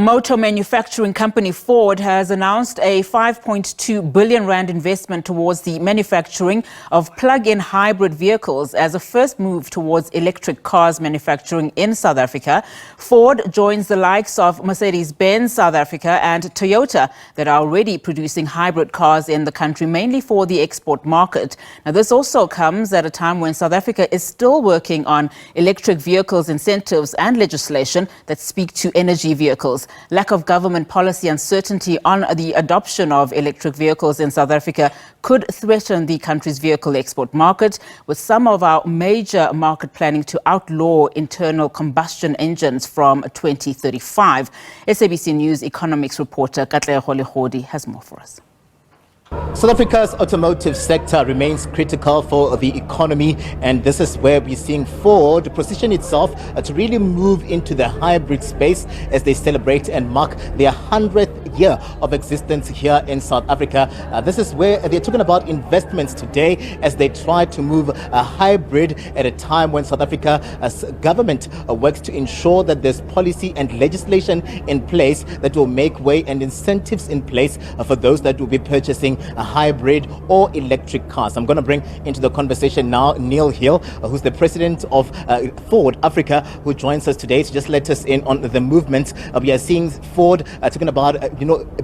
Motor manufacturing company Ford has announced a 5.2 billion rand investment towards the manufacturing of plug-in hybrid vehicles as a first move towards electric cars manufacturing in South Africa. Ford joins the likes of Benz South Africa and Toyota that are already producing hybrid cars in the country, mainly for the export market. Now, this also comes at a time when South Africa is still working on electric vehicles incentives and legislation that speak to energy vehicles. Lack of government policy uncertainty on the adoption of electric vehicles in South Africa could threaten the country's vehicle export market, with some of our major market planning to outlaw internal combustion engines from 2035. SABC News economics reporter Katlego Legodi has more for us. South Africa's automotive sector remains critical for the economy, and this is where we're seeing Ford position itself to really move into the hybrid space as they celebrate and mark their 100th year of existence here in South Africa. This is where they're talking about investments today as they try to move a hybrid at a time when South Africa's government works to ensure that there's policy and legislation in place that will make way and incentives in place for those that will be purchasing a hybrid or electric cars. I'm going to bring into the conversation now Neil Hill, who's the president of Ford Africa, who joins us today to just let us in on the movement. We are seeing Ford talking about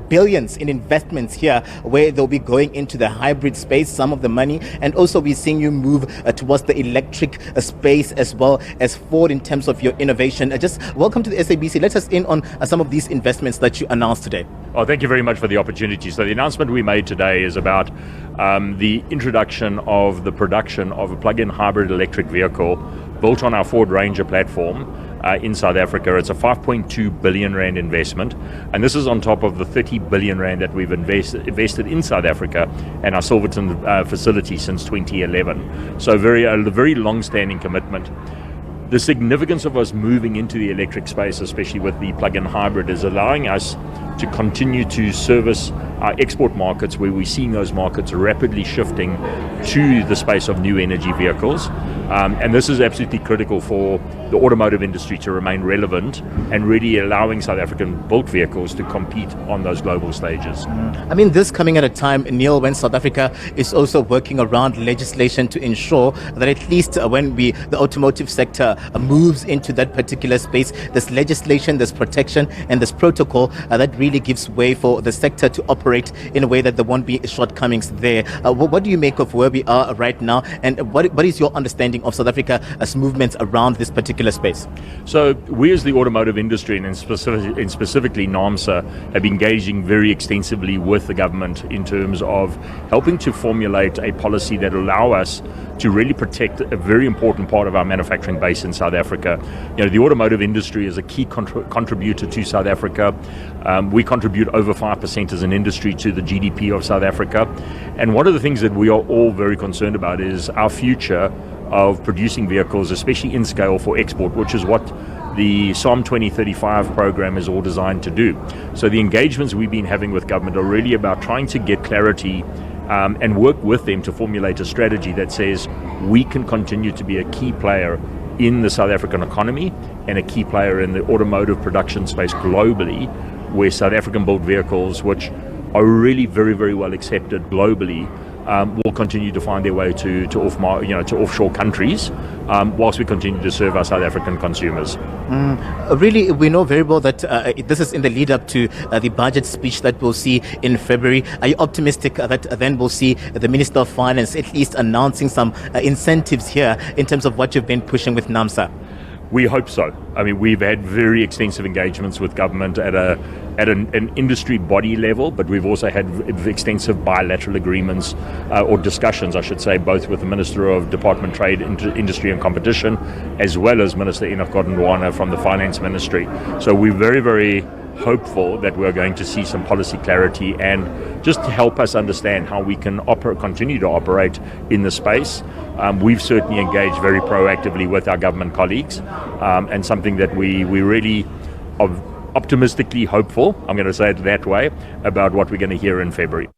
billions in investments here where they'll be going into the hybrid space, some of the money, and also we're seeing you move towards the electric space as well as Ford in terms of your innovation. Just welcome to the SABC. Let us in on some of these investments that you announced today. Oh, thank you very much for the opportunity. So the announcement we made today is about the introduction of the production of a plug-in hybrid electric vehicle built on our Ford Ranger platform in South Africa. It's a 5.2 billion rand investment, and this is on top of the 30 billion rand that we've invested in South Africa and our Silverton facility since 2011. So a very long-standing commitment. The significance of us moving into the electric space, especially with the plug-in hybrid, is allowing us to continue to service our export markets, where we're seeing those markets rapidly shifting to the space of new energy vehicles. And this is absolutely critical for the automotive industry to remain relevant and really allowing South African built vehicles to compete on those global stages. I mean, this coming at a time, Neil, when South Africa is also working around legislation to ensure that at least when the automotive sector moves into that particular space, there's legislation, there's protection, and there's protocol that really gives way for the sector to operate in a way that there won't be shortcomings there. What do you make of where we are right now, and what is your understanding of South Africa's movements around this particular space? So we as the automotive industry, and specifically NAAMSA, have been engaging very extensively with the government in terms of helping to formulate a policy that allow us to really protect a very important part of our manufacturing base in South Africa. The automotive industry is a key contributor to South Africa. We contribute over 5% as an industry to the GDP of South Africa. And one of the things that we are all very concerned about is our future of producing vehicles, especially in scale for export, which is what the SAM 2035 program is all designed to do. So the engagements we've been having with government are really about trying to get clarity and work with them to formulate a strategy that says we can continue to be a key player in the South African economy and a key player in the automotive production space globally, where South African built vehicles, which are really very, very well accepted globally, will continue to find their way to offshore countries, whilst we continue to serve our South African consumers. Really, we know very well that this is in the lead up to the budget speech that we'll see in February. Are you optimistic that then we'll see the Minister of Finance at least announcing some incentives here in terms of what you've been pushing with NAAMSA? We hope so. I mean, we've had very extensive engagements with government at an industry body level, but we've also had extensive bilateral agreements or discussions, I should say, both with the Minister of Department Trade, Industry and Competition, as well as Minister Enoch Godongwana from the Finance Ministry. So we're very, very hopeful that we're going to see some policy clarity and just to help us understand how we can continue to operate in the space. We've certainly engaged very proactively with our government colleagues, and something that we really are optimistically hopeful, I'm going to say it that way, about what we're going to hear in February.